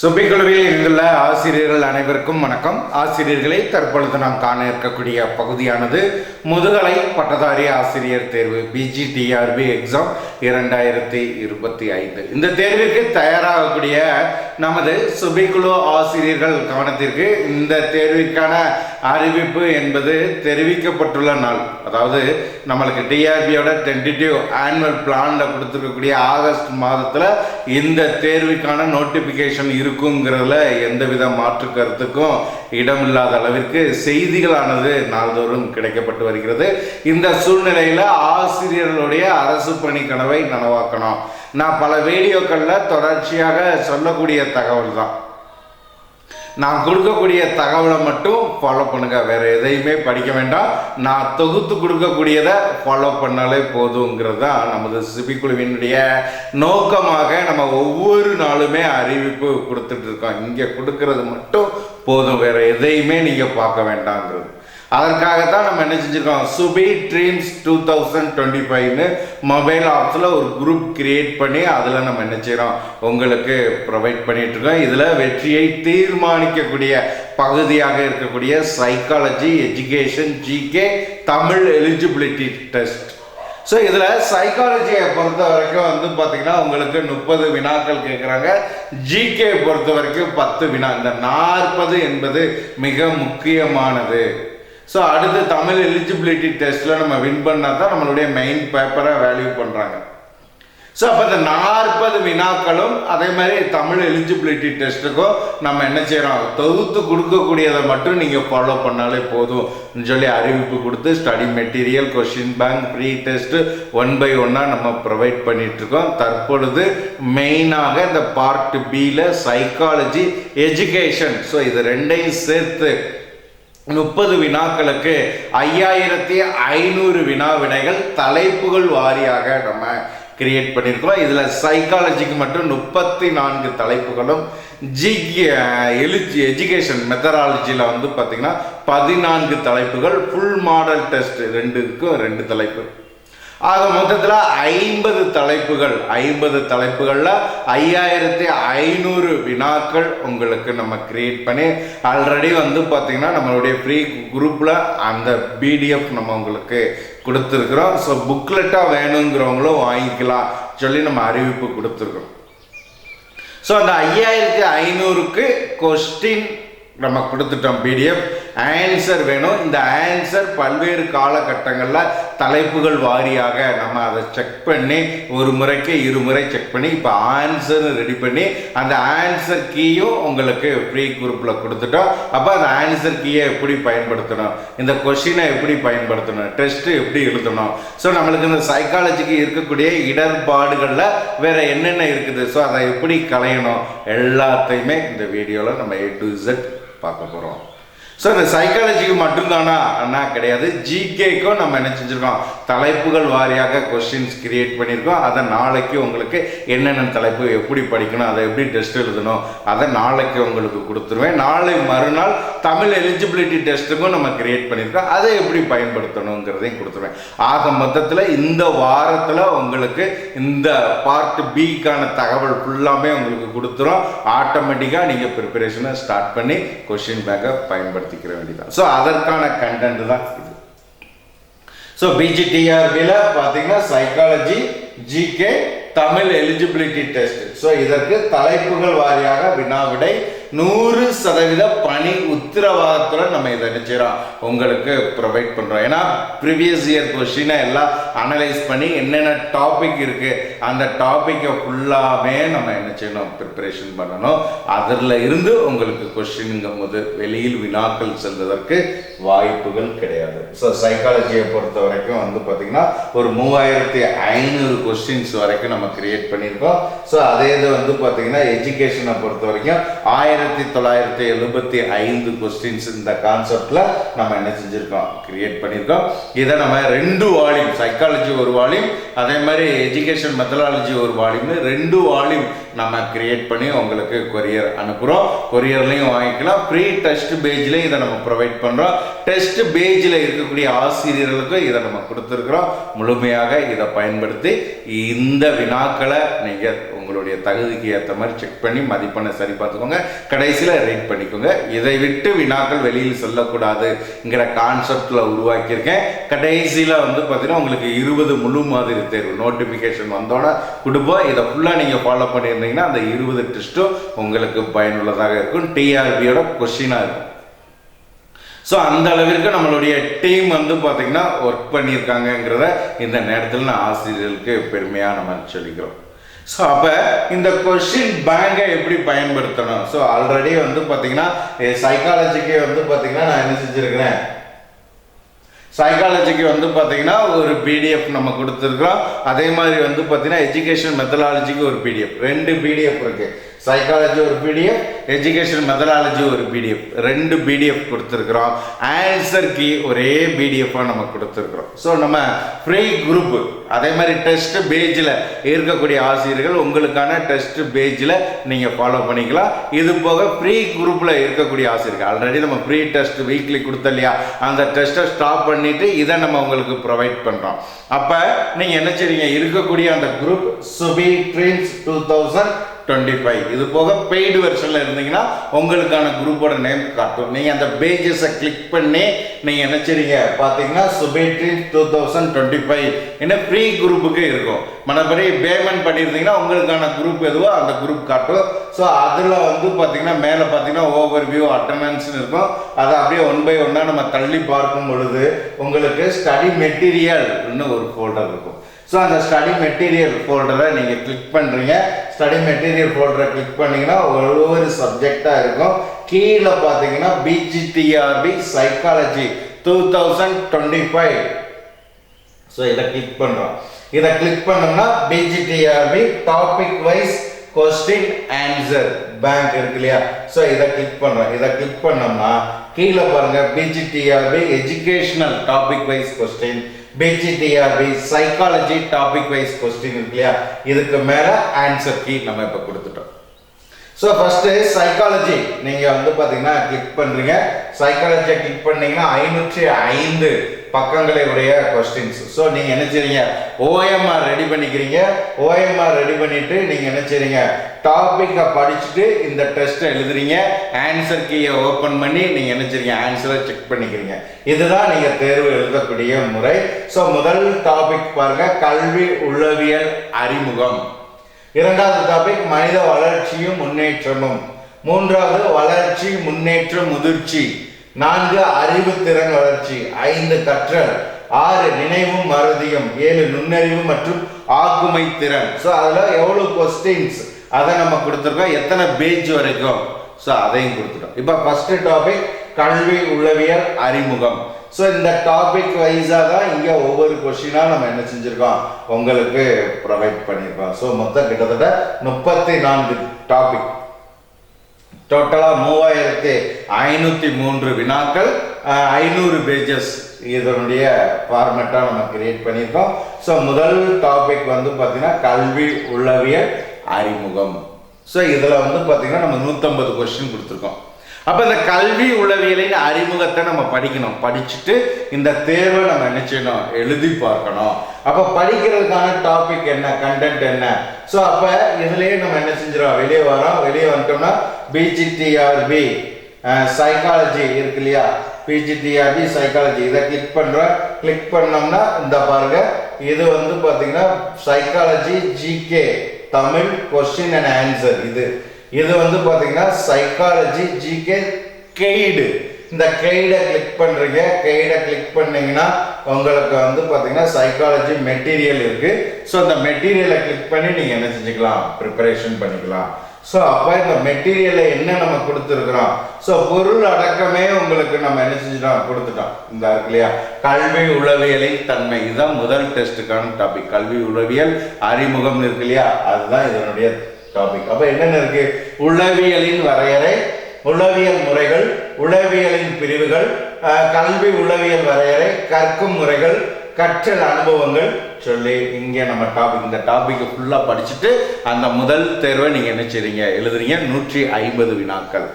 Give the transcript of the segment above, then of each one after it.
சுபிக்குழுவில் இருந்துள்ள ஆசிரியர்கள் அனைவருக்கும் வணக்கம். ஆசிரியர்களை தற்பொழுது நாம் காண இருக்கக்கூடிய பகுதியானது முதுகலை பட்டதாரி ஆசிரியர் தேர்வு பிஜிடிஆர்பி எக்ஸாம் 2025. இந்த தேர்விற்கு தயாராகக்கூடிய நமது சுபிக்குழு ஆசிரியர்கள் கவனத்திற்கு இந்த தேர்விற்கான அறிவிப்பு என்பது தெரிவிக்கப்பட்டுள்ள நாள், அதாவது நம்மளுக்கு டிஆர்பியோட டென்டேட்டிவ் ஆனுவல் பிளான்ல கொடுத்துருக்கக்கூடிய ஆகஸ்ட் மாதத்தில் இந்த தேர்வுக்கான நோட்டிபிகேஷன் இருக்குங்கிறதுல எந்தவித மாற்று கருத்துக்கும் இடமில்லாத அளவிற்கு செய்திகளானது நாள்தோறும் கிடைக்கப்பட்டு வருகிறது. இந்த சூழ்நிலையில் ஆசிரியர்களுடைய அரசு பணி கனவை நனவாக்கணும். நான் பல வீடியோக்களில் தொடர்ச்சியாக சொல்லக்கூடிய தகவல் தான். நான் கொடுக்கக்கூடிய தகவலை மட்டும் ஃபாலோ பண்ணுங்க, வேற எதையுமே படிக்க வேண்டாம். நான் தொகுத்து கொடுக்கக்கூடியதை ஃபாலோ பண்ணாலே போதுங்கிறது தான் நமது சிபிக்குழுவினுடைய நோக்கமாக. நம்ம ஒவ்வொரு நாளுமே அறிவிப்பு கொடுத்துட்டு இருக்கோம். இங்கே கொடுக்கறது மட்டும் போதும், வேற எதையுமே நீங்க பார்க்க வேண்டாங்கிறது. அதற்காகத்தான் நம்ம என்ன செஞ்சிருக்கோம், சுபி ட்ரீம்ஸ் 2025ன்னு மொபைல் ஆப்ஸில் ஒரு குரூப் கிரியேட் பண்ணி அதில் நம்ம என்ன செய்கிறோம் உங்களுக்கு ப்ரொவைட் பண்ணிட்டு இருக்கோம். இதில் வெற்றியை தீர்மானிக்கக்கூடிய பகுதியாக இருக்கக்கூடிய psychology, education, GK, Tamil eligibility test. So இதில் சைக்காலஜியை பொறுத்த வரைக்கும் வந்து பார்த்தீங்கன்னா உங்களுக்கு 30 வினாக்கள் கேட்குறாங்க. ஜிகே பொறுத்த வரைக்கும் 10 வினா. இந்த 40 என்பது மிக முக்கியமானது. ஸோ அடுத்து தமிழ் எலிஜிபிலிட்டி டெஸ்ட்டில் நம்ம வின் பண்ணால் தான் நம்மளுடைய மெயின் பேப்பரை வேல்யூ பண்ணுறாங்க. ஸோ அப்போ இந்த 40 வினாக்களும் அதே மாதிரி தமிழ் எலிஜிபிலிட்டி டெஸ்ட்டுக்கும் நம்ம என்ன செய்கிறோம், தொகுத்து கொடுக்கக்கூடியதை மட்டும் நீங்கள் ஃபாலோ பண்ணாலே போதும் சொல்லி அறிவிப்பு கொடுத்து study material, question bank, pre test 1 by 1 நம்ம ப்ரொவைட் பண்ணிகிட்ருக்கோம். தற்பொழுது மெயினாக இந்த பார்ட் பியில் சைக்காலஜி, எஜுகேஷன், ஸோ இது ரெண்டையும் சேர்த்து 30 வினாக்களுக்கு 5500 வினா விடைகள் தலைப்புகள் வாரியாக நம்ம கிரியேட் பண்ணியிருக்கிறோம். இதில் சைக்காலஜிக்கு மட்டும் 34 தலைப்புகளும், எஜுகேஷன் மெத்தடாலஜியில் வந்து பார்த்தீங்கன்னா 14 தலைப்புகள், ஃபுல் மாடல் டெஸ்ட் 2 தலைப்பு. ஆக மொத்தத்தில் 50 தலைப்புகள். 50 தலைப்புகளில் 5500 வினாக்கள் உங்களுக்கு நம்ம கிரியேட் பண்ணி ஆல்ரெடி வந்து பார்த்தீங்கன்னா நம்மளுடைய ஃப்ரீ குரூப்பில் அந்த பிடிஎஃப் நம்ம உங்களுக்கு கொடுத்துருக்குறோம். ஸோ புக்லெட்டாக வேணுங்கிறவங்களும் வாங்கிக்கலாம் சொல்லி நம்ம அறிவிப்பு கொடுத்துருக்குறோம். ஸோ அந்த 5500க்கு கொஸ்டின் நம்ம கொடுத்துட்டோம். பிடிஎஃப் ஆன்சர் வேணும். இந்த ஆன்சர் பல்வேறு காலகட்டங்களில் தலைப்புகள் வாரியாக நம்ம அதை செக் பண்ணி ஒரு முறைக்கு 2 முறை செக் பண்ணி இப்போ ஆன்சர் ரெடி பண்ணி அந்த ஆன்சர் கீயும் உங்களுக்கு ஃப்ரீ குரூப்பில் கொடுத்துட்டோம். அப்போ அந்த ஆன்சர் கீயை எப்படி பயன்படுத்தணும், இந்த கொஷினை எப்படி பயன்படுத்தணும், டெஸ்ட்டு எப்படி எழுதணும், ஸோ நம்மளுக்கு இந்த சைக்காலஜிக்கு இருக்கக்கூடிய இடர்பாடுகளில் வேற என்னென்ன இருக்குது, ஸோ அதை எப்படி களையணும், எல்லாத்தையுமே இந்த வீடியோவில் நம்ம A to Z பார்க்க போகிறோம். ஸோ இந்த சைக்காலஜிக்கு மட்டும்தானா அண்ணா கிடையாது, ஜிகேக்கும் நம்ம என்ன செஞ்சுருக்கோம், தலைப்புகள் வாரியாக கொஸ்டின்ஸ் கிரியேட் பண்ணியிருக்கோம். அதை நாளைக்கு உங்களுக்கு என்னென்ன தலைப்பு எப்படி படிக்கணும், அதை எப்படி டெஸ்ட் எழுதணும், அதை நாளைக்கு உங்களுக்கு கொடுத்துருவேன். நாளை மறுநாள் தமிழ் எலிஜிபிலிட்டி டெஸ்ட்டுக்கும் நம்ம கிரியேட் பண்ணியிருக்கோம். அதை எப்படி பயன்படுத்தணுங்கிறதையும் கொடுத்துருவேன். ஆக மொத்தத்தில் இந்த வாரத்தில் உங்களுக்கு இந்த பார்ட் பிக்கான தகவல் ஃபுல்லாமே உங்களுக்கு கொடுத்துரும். ஆட்டோமேட்டிக்காக நீங்கள் ப்ரிப்பரேஷனை ஸ்டார்ட் பண்ணி கொஸ்டின் பேங்கை பயன்படுத்திக்கிற வேண்டியதான். ஸோ அதற்கான கண்டென்ட் தான் இது. ஸோ பிஜிடிஆர்பியில் பார்த்தீங்கன்னா psychology, GK, Tamil eligibility test. So இதற்கு தலைப்புகள் வாரியாக வினாவிடை 100% பணி உத்தரவாதத்தில் நம்ம இதை நினைச்சிடறோம் உங்களுக்கு ப்ரொவைட் பண்ணுறோம். ஏன்னா ப்ரீவியஸ் இயர் கொஸ்டினை எல்லாம் அனலைஸ் பண்ணி என்னென்ன டாபிக் இருக்குது அந்த டாப்பிக்கை ஃபுல்லாமே நம்ம என்ன செய்யணும், ப்ரிப்பரேஷன் பண்ணணும். அதில் இருந்து உங்களுக்கு கொஸ்டினுங்கும் போது வெளியில் வினாக்கள் செல்வதற்கு வாய்ப்புகள் கிடையாது. ஸோ சைக்காலஜியை பொறுத்த வரைக்கும் வந்து பார்த்திங்கன்னா ஒரு 3500 கொஸ்டின்ஸ் வரைக்கும் நம்ம கிரியேட் பண்ணியிருக்கோம். ஸோ அதே இது வந்து பார்த்தீங்கன்னா எஜுகேஷனை பொறுத்த வரைக்கும் 1975 கொஸ்டின்ஸ் இந்த கான்செப்ட்ல நம்ம என்ன செஞ்சிருக்கோம், கிரியேட் பண்ணியிருக்கோம். இதை நம்ம 2 வால்யூம், சைக்காலஜி ஒரு வால்யூம், அதே மாதிரி எஜுகேஷன் மெத்தடாலஜி ஒரு வால்யூம்னு 2 வால்யூம் நம்ம கிரியேட் பண்ணி உங்களுக்கு கொரியர் அனுப்புகிறோம். கொரியர்லையும் வாங்கிக்கலாம். ப்ரீ டெஸ்ட் பேஜ்லையும் இதை நம்ம ப்ரொவைட் பண்ணுறோம். டெஸ்ட் பேஜில் இருக்கக்கூடிய ஆசிரியர்களுக்கும் இதை நம்ம கொடுத்துருக்குறோம். முழுமையாக இதை பயன்படுத்தி இந்த வினாக்களை நீங்கள் உங்களுடைய தகுதிக்கு ஏற்ற மாதிரி செக் பண்ணி மதிப்பெண்ணை சரி பார்த்துக்கோங்க. கடைசியில் ரேட் பண்ணிக்கோங்க. இதை விட்டு வினாக்கள் வெளியில் சொல்லக்கூடாதுங்கிற கான்செப்டில் உருவாக்கியிருக்கேன். கடைசியில் வந்து பார்த்தீங்கன்னா உங்களுக்கு 20 முழு மாதிரி தேர்வு நோட்டிஃபிகேஷன் வந்தோன்னே கொடுப்போம். இதை ஃபுல்லாக நீங்கள் ஃபாலோ பண்ணியிருந்தீங்கன்னா அந்த 20 டெஸ்ட்டும் உங்களுக்கு பயனுள்ளதாக இருக்கும். டிஆர்பியோட கொஸ்டினாக இருக்கும். ஸோ அந்த அளவிற்கு நம்மளுடைய டீம் வந்து பார்த்தீங்கன்னா ஒர்க் பண்ணியிருக்காங்கங்கிறத இந்த நேரத்தில் நான் ஆசிரியர்களுக்கு பெருமையாக நம்ம சொல்லிக்கிறோம். ஸோ அப்போ இந்த கொஸ்டின் பேங்கை எப்படி பயன்படுத்தணும்? ஸோ ஆல்ரெடி வந்து பார்த்தீங்கன்னா சைக்காலஜிக்கு வந்து பார்த்தீங்கன்னா நான் என்ன செஞ்சுருக்கிறேன், சைக்காலஜிக்கு வந்து பார்த்தீங்கன்னா ஒரு பிடிஎஃப் நம்ம கொடுத்துருக்குறோம். அதே மாதிரி வந்து பார்த்தீங்கன்னா எஜுகேஷன் மெத்தடாலஜிக்கு ஒரு பிடிஎஃப், 2 பிடிஎஃப் இருக்குது. சைக்காலஜி ஒரு பிடிஎஃப், எஜுகேஷன் மெத்தடாலஜி ஒரு பிடிஎஃப், 2 பிடிஎஃப் கொடுத்துருக்குறோம். ஆன்சர் கீ ஒரே பிடிஎஃபாக நம்ம கொடுத்துருக்குறோம். ஸோ நம்ம ஃப்ரீ குரூப் அதே மாதிரி டெஸ்ட் பேஜில் இருக்கக்கூடிய ஆசிரியர்கள் உங்களுக்கான டெஸ்ட் பேஜில் நீங்கள் ஃபாலோ பண்ணிக்கலாம். இது போக ஃப்ரீ குரூப்பில் இருக்கக்கூடிய ஆசிரியர்கள் ஆல்ரெடி நம்ம ஃப்ரீ டெஸ்ட் வீக்லி கொடுத்தோம் இல்லையா, அந்த டெஸ்ட்டை ஸ்டாப் பண்ணிவிட்டு இதை நம்ம உங்களுக்கு ப்ரொவைட் பண்ணுறோம். அப்போ நீங்கள் என்ன செய்றீங்க, இருக்கக்கூடிய அந்த குரூப் சுபி ட்ரீம்ஸ் 2025 இது போக பெய்டு வெர்ஷனில் இருந்தீங்கன்னா உங்களுக்கான குரூப்போட நேம் காட்டும். நீங்கள் அந்த பேஜஸை கிளிக் பண்ணி நீங்கள் என்ன செய்றீங்க பார்த்தீங்கன்னா சுபி ட்ரீம்ஸ் 2025 என்ன ஃப்ரீ குரூப்புக்கு இருக்கும். மற்றபடி பேமெண்ட் பண்ணியிருந்தீங்கன்னா உங்களுக்கான குரூப் எதுவோ அந்த குரூப் காட்டும். ஸோ அதில் வந்து பார்த்தீங்கன்னா மேலே பார்த்தீங்கன்னா ஓவர் வியூ அட்டண்டன்ஸ்னு இருக்கும். அதை அப்படியே 1 by 1 நம்ம தள்ளி பார்க்கும் பொழுது உங்களுக்கு ஸ்டடி மெட்டீரியல்னு ஒரு ஃபோல்டர் இருக்கும். ஸோ அந்த ஸ்டடி மெட்டீரியல் ஃபோல்டரை நீங்கள் கிளிக் பண்ணுறீங்க. ஸ்டடி மெட்டீரியல் ஃபோல்டரை கிளிக் பண்ணிங்கன்னா ஒவ்வொரு சப்ஜெக்டாக இருக்கும். கீழே பார்த்தீங்கன்னா பிஜிடிஆர்பி சைக்காலஜி 2025. ஸோ இதை கிளிக் பண்ணுறோம். இதை கிளிக் பண்ணோம்னா PGTRB topic wise question answer bank இருக்கு இல்லையா, ஸோ இதை கிளிக் பண்ணுறோம். இதை கிளிக் பண்ணோம்னா கீழே பாருங்க PGTRB educational topic wise question, PGTRB psychology topic wise question இருக்கு இல்லையா, இதுக்கு மேலே ஆன்சர் கீ நம்ம இப்போ கொடுத்துட்டோம். ஸோ ஃபர்ஸ்ட் சைக்காலஜி நீங்கள் வந்து பார்த்தீங்கன்னா கிளிக் பண்ணுறீங்க. சைக்காலஜியை கிளிக் பண்ணீங்கன்னா 505 பக்கங்களை உடைய கொஸ்டின்ஸ். ஸோ நீங்கள் என்ன செய்றீங்க, ஓஎம்ஆர் ரெடி பண்ணிக்கிறீங்க. ஓஎம்ஆர் ரெடி பண்ணிட்டு நீங்கள் என்ன செய்றீங்க, டாபிக்கை படிச்சுட்டு இந்த டெஸ்ட்டை எழுதுறீங்க. ஆன்சர் கீயை ஓப்பன் பண்ணி நீங்கள் என்ன செய்றீங்க, ஆன்சரை செக் பண்ணிக்கிறீங்க. இதுதான் நீங்கள் தேர்வு எழுதக்கூடிய முறை. ஸோ முதல் டாபிக் பாருங்க, கல்வி உளவியல் அறிமுகம். இரண்டாவது டாபிக் மனித வளர்ச்சியும் முன்னேற்றமும். மூன்றாவது வளர்ச்சி முன்னேற்றம் முதிர்ச்சி. 4 அறிவுத்திறன் வளர்ச்சி. 5 கற்றல். 6 நினைவும் மறதியும். 7 நுண்ணறிவு மற்றும் ஆக்குமை திறன். ஸோ அதில் எவ்வளோ கொஸ்டின்ஸ் அதை நம்ம கொடுத்துருக்கோம், எத்தனை பேஜ் வரைக்கும், ஸோ அதையும் கொடுத்துட்டோம். இப்போ ஃபர்ஸ்ட் டாபிக் கல்வி உளவியல் அறிமுகம். ஸோ இந்த டாபிக் வைஸாக தான் இங்கே ஒவ்வொரு கொஸ்டினாக நம்ம என்ன செஞ்சுருக்கோம் உங்களுக்கு ப்ரொவைட் பண்ணியிருக்கோம். ஸோ மொத்தம் கிட்டத்தட்ட 34 டாபிக், டோட்டலாக 3503 வினாக்கள், 500 பேஜஸ் இதனுடைய ஃபார்மேட்டாக நம்ம கிரியேட் பண்ணியிருக்கோம். ஸோ முதல் டாபிக் வந்து பார்த்தீங்கன்னா கல்வி உளவியல் அறிமுகம். ஸோ இதில் வந்து பார்த்தீங்கன்னா நம்ம 150 கொஸ்டின் கொடுத்துருக்கோம். அப்போ இந்த கல்வி உளவியலின் அறிமுகத்தை நம்ம படிக்கணும். படிச்சுட்டு இந்த தேர்வை நம்ம என்ன செய்யணும், எழுதி பார்க்கணும். அப்போ படிக்கிறதுக்கான டாபிக் என்ன, கண்டென்ட் என்ன. ஸோ அப்போ இதுலேயே நம்ம என்ன செஞ்சிடறோம், வெளியே வரோம். வெளியே வந்துட்டோம்னா பிஜிடிஆர்பி சைக்காலஜி இருக்கு இல்லையா, பிஜிடிஆர்பி சைக்காலஜி இதை கிளிக் பண்ணுறோம். கிளிக் பண்ணோம்னா இந்த பாருங்க, இது வந்து பார்த்தீங்கன்னா psychology GK Tamil question and answer. இது வந்து பார்த்தீங்கன்னா சைக்காலஜி ஜிகே கெய்டு. இந்த கெய்டை கிளிக் பண்ணுறீங்க. கெய்டை கிளிக் பண்ணீங்கன்னா உங்களுக்கு வந்து பார்த்தீங்கன்னா சைக்காலஜி மெட்டீரியல் இருக்குது. ஸோ இந்த மெட்டீரியலை கிளிக் பண்ணி நீங்கள் என்ன செஞ்சுக்கலாம், ப்ரிப்பரேஷன் பண்ணிக்கலாம். ஸோ அப்போ இந்த மெட்டீரியலை என்ன நம்ம கொடுத்துருக்குறோம், ஸோ பொருள் அடக்கமே உங்களுக்கு நம்ம என்ன செஞ்சுட்டோம், கொடுத்துட்டோம். இந்த இருக்கு இல்லையா, கல்வி உளவியலின் தன்மை. இதுதான் முதல் டெஸ்ட்டுக்கான டாபிக். கல்வி உளவியல் அறிமுகம் இருக்கு இல்லையா, அதுதான் இதனுடைய டாபிக். அப்ப என்னென்ன இருக்கு, உளவியலின் வரையறை, உளவியல் முறைகள், உளவியலின் பிரிவுகள், கல்வி உளவியல் வரையறை, கற்கும் முறைகள், கற்றல் அனுபவங்கள் சொல்லி இங்கே நம்ம டாபிக், இந்த டாபிக் ஃபுல்லா படிச்சுட்டு அந்த முதல் தேர்வை நீங்க என்ன செய்றீங்க, எழுதுறீங்க. 150 வினாக்கள்.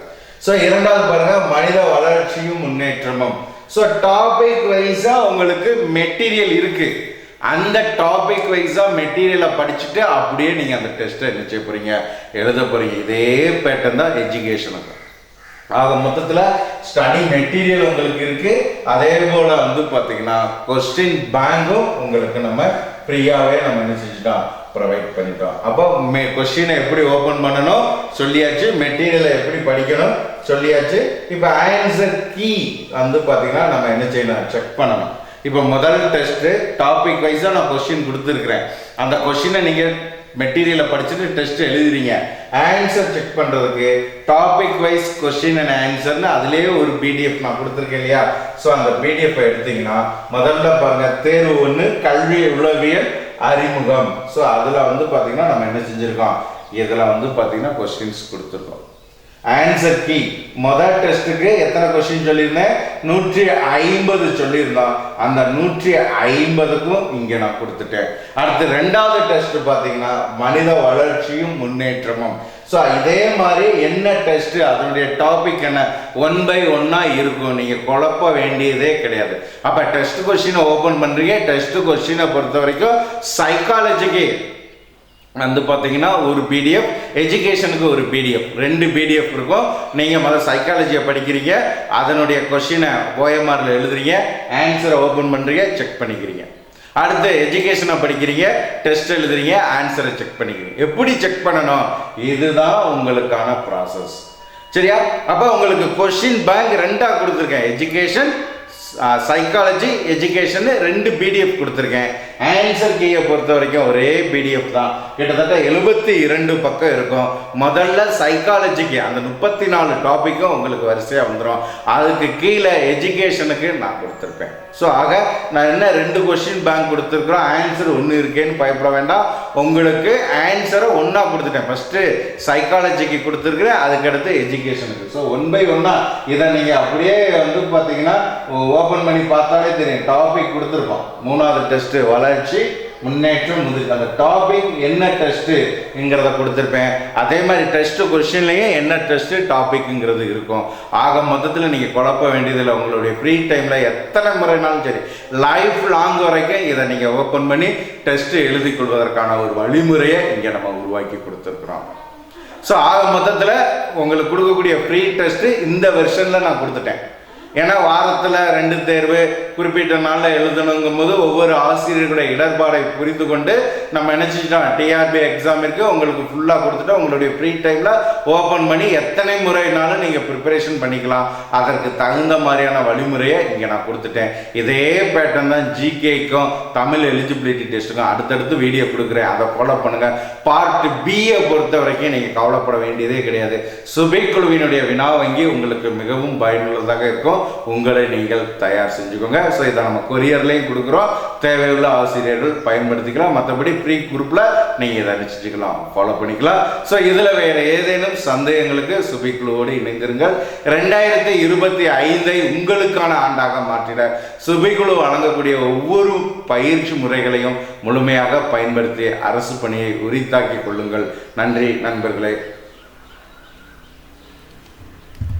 ஸோ இரண்டாவது பாருங்க மனித வளர்ச்சியும் முன்னேற்றமும். ஸோ டாபிக் வைஸா உங்களுக்கு மெட்டீரியல் இருக்கு. அந்த டாபிக் வைஸாக மெட்டீரியலை படிச்சுட்டு அப்படியே நீங்கள் அந்த டெஸ்ட்டை என்ன செய்ய போகிறீங்க, எழுத போகிறீங்க. இதே பேட்டர்ன் தான் எஜுகேஷனுக்கு. ஆக மொத்தத்தில் ஸ்டடி மெட்டீரியல் உங்களுக்கு இருக்குது. அதே போல் வந்து பார்த்தீங்கன்னா கொஸ்டின் பேங்கும் உங்களுக்கு நம்ம ஃப்ரீயாகவே நம்ம என்ன செஞ்சுட்டோம், ப்ரொவைட் பண்ணிட்டோம். அப்போ கொஸ்டினை எப்படி ஓப்பன் பண்ணணும் சொல்லியாச்சு, மெட்டீரியலை எப்படி படிக்கணும் சொல்லியாச்சு. இப்போ ஆன்சர் கீ வந்து பார்த்தீங்கன்னா நம்ம என்ன செய்யணும், செக் பண்ணணும். இப்போ முதல் டெஸ்ட்டு டாபிக் வைஸாக நான் கொஸ்டின் கொடுத்துருக்குறேன். அந்த கொஸ்டினை நீங்கள் மெட்டீரியலை படிச்சுட்டு டெஸ்ட் எழுதுறீங்க. ஆன்சர் செக் பண்ணுறதுக்கு டாபிக் வைஸ் கொஸ்டின் அண்ட் ஆன்சர்னு அதுலேயே ஒரு பிடிஎஃப் நான் கொடுத்துருக்கேன் இல்லையா? ஸோ அந்த பிடிஎஃப் எடுத்தீங்கன்னா முதல்ல பாருங்க, தேர்வு 1 கல்வி உளவியல் அறிமுகம். ஸோ அதில் வந்து பார்த்தீங்கன்னா நம்ம என்ன செஞ்சுருக்கோம், இதில் வந்து பார்த்தீங்கன்னா கொஸ்டின்ஸ் கொடுத்துருக்கோம். ஆன்சர் கீ முதல் டெஸ்ட்டுக்கு எத்தனை கொஸ்டின் சொல்லியிருந்தேன், 150 சொல்லியிருந்தோம். அந்த 150க்கும் இங்கே நான் கொடுத்துட்டேன். அடுத்து ரெண்டாவது டெஸ்ட் பார்த்தீங்கன்னா மனித வளர்ச்சியும் முன்னேற்றமும். ஸோ இதே மாதிரி என்ன டெஸ்ட், அதனுடைய டாபிக் என்ன, 1 by 1 இருக்கும். நீங்கள் குழப்ப வேண்டியதே கிடையாது. அப்போ டெஸ்ட் கொஸ்டினை ஓப்பன் பண்ணுறீங்க. டெஸ்ட் கொஸ்டினை பொறுத்த வரைக்கும் சைக்காலஜிக்கு வந்து பார்த்தீங்கன்னா ஒரு பிடிஎஃப், எஜுகேஷனுக்கு ஒரு பிடிஎஃப், 2 பிடிஎஃப் இருக்கும். நீங்கள் முதல்ல சைக்காலஜியை படிக்கிறீங்க, அதனுடைய கொஸ்டினை ஓஎம்ஆரில் எழுதுறீங்க, ஆன்சரை ஓப்பன் பண்ணுறீங்க, செக் பண்ணிக்கிறீங்க. அடுத்து எஜுகேஷனை படிக்கிறீங்க, டெஸ்ட் எழுதுறீங்க, ஆன்சரை செக் பண்ணிக்கிறீங்க. எப்படி செக் பண்ணணும், இதுதான் உங்களுக்கான ப்ராசஸ். சரியா? அப்போ உங்களுக்கு கொஸ்டின் பேங்க் 2ஆக கொடுத்துருக்கேன். எஜுகேஷன், சைக்காலஜி, எஜுகேஷன் 2 பிடிஎஃப் கொடுத்துருக்கேன். ஆன்சர் கீயை பொறுத்த வரைக்கும் ஒரே பிடிஎஃப் தான், கிட்டத்தட்ட 72 பக்கம் இருக்கும். முதல்ல சைக்காலஜிக்கு அந்த 34 டாப்பிக்கும் உங்களுக்கு வரிசையாக வந்துடும். அதுக்கு கீழே எஜுகேஷனுக்கு நான் கொடுத்துருப்பேன். ஸோ ஆக நான் என்ன 2 கொஸ்டின் பேங்க் கொடுத்துருக்குறோம், ஆன்சர் 1 இருக்கேன்னு பயப்பட வேண்டாம். உங்களுக்கு ஆன்சரை 1ஆ கொடுத்துட்டேன். ஃபஸ்ட்டு சைக்காலஜிக்கு கொடுத்துருக்குறேன், அதுக்கடுத்து எஜுகேஷனுக்கு. ஸோ 1 by 1 இதை நீங்கள் அப்படியே வந்து பார்த்தீங்கன்னா ஓப்பன் பண்ணி பார்த்தாலே தெரியும். டாபிக் கொடுத்துருக்கோம், 3வது டெஸ்ட்டு வளர்ச்சி முன்னேற்றம் அந்த டாபிக் என்ன டெஸ்ட்டுங்கிறத கொடுத்துருப்பேன். அதே மாதிரி டெஸ்ட் கொஸ்டின்லையும் என்ன டெஸ்ட்டு டாபிக்ங்கிறது இருக்கும். ஆக மொத்தத்தில் நீங்கள் குழப்ப வேண்டியதில்லை. உங்களுடைய ஃப்ரீ டைமில் எத்தனை முறைனாலும் சரி, லைஃப் லாங் வரைக்கும் இதை நீங்கள் ஓப்பன் பண்ணி டெஸ்ட்டு எழுதி கொள்வதற்கான ஒரு வழிமுறையை இங்கே நம்ம உருவாக்கி கொடுத்துருக்குறோம். ஸோ ஆக மொத்தத்தில் உங்களுக்கு கொடுக்கக்கூடிய ஃப்ரீ டெஸ்ட்டு இந்த வெர்ஷனில் நான் கொடுத்துட்டேன். ஏன்னா வாரத்தில் 2 தேர்வு குறிப்பிட்ட நாளில் எழுதணுங்கும் போது ஒவ்வொரு ஆசிரியர்களுடைய இடர்பாடை புரிந்து கொண்டு நம்ம நினச்சிட்டோம் டிஆர்பி எக்ஸாம் இருக்குது, உங்களுக்கு ஃபுல்லாக கொடுத்துட்டோம். உங்களுடைய ஃப்ரீ டைமில் ஓப்பன் பண்ணி எத்தனை முறைனாலும் நீங்கள் ப்ரிப்பரேஷன் பண்ணிக்கலாம். அதற்கு தகுந்த மாதிரியான வழிமுறையை இங்கே நான் கொடுத்துட்டேன். இதே பேட்டர்ன் தான் ஜிகேக்கும் தமிழ் எலிஜிபிலிட்டி டெஸ்ட்டுக்கும் அடுத்தடுத்து வீடியோ கொடுக்குறேன். அதை ஃபாலோ பண்ணுங்கள். பார்ட் பியை பொறுத்த வரைக்கும் நீங்கள் கவலைப்பட வேண்டியதே கிடையாது. சுபை குழுவினுடைய வினா வங்கி உங்களுக்கு மிகவும் பயனுள்ளதாக இருக்கும். உங்களை நீங்கள் தயார் செஞ்சுக்கோங்க. ஸோ இதை நம்ம கொரியர்லையும் கொடுக்குறோம், தேவையுள்ள ஆசிரியர்கள் பயன்படுத்திக்கலாம். மற்றபடி ஃப்ரீ குரூப்பில் நீங்கள் இதை அனுப்பிச்சிக்கலாம், ஃபாலோ பண்ணிக்கலாம். ஸோ இதில் வேறு ஏதேனும் சந்தேகங்களுக்கு சுபிக்குழுவோடு இணைந்திருங்கள். 2025 உங்களுக்கான ஆண்டாக மாற்றிட சுபிக்குழு வழங்கக்கூடிய ஒவ்வொரு பயிற்சி முறைகளையும் முழுமையாக பயன்படுத்தி அரசு பணியை உரித்தாக்கி கொள்ளுங்கள். நன்றி நண்பர்களே.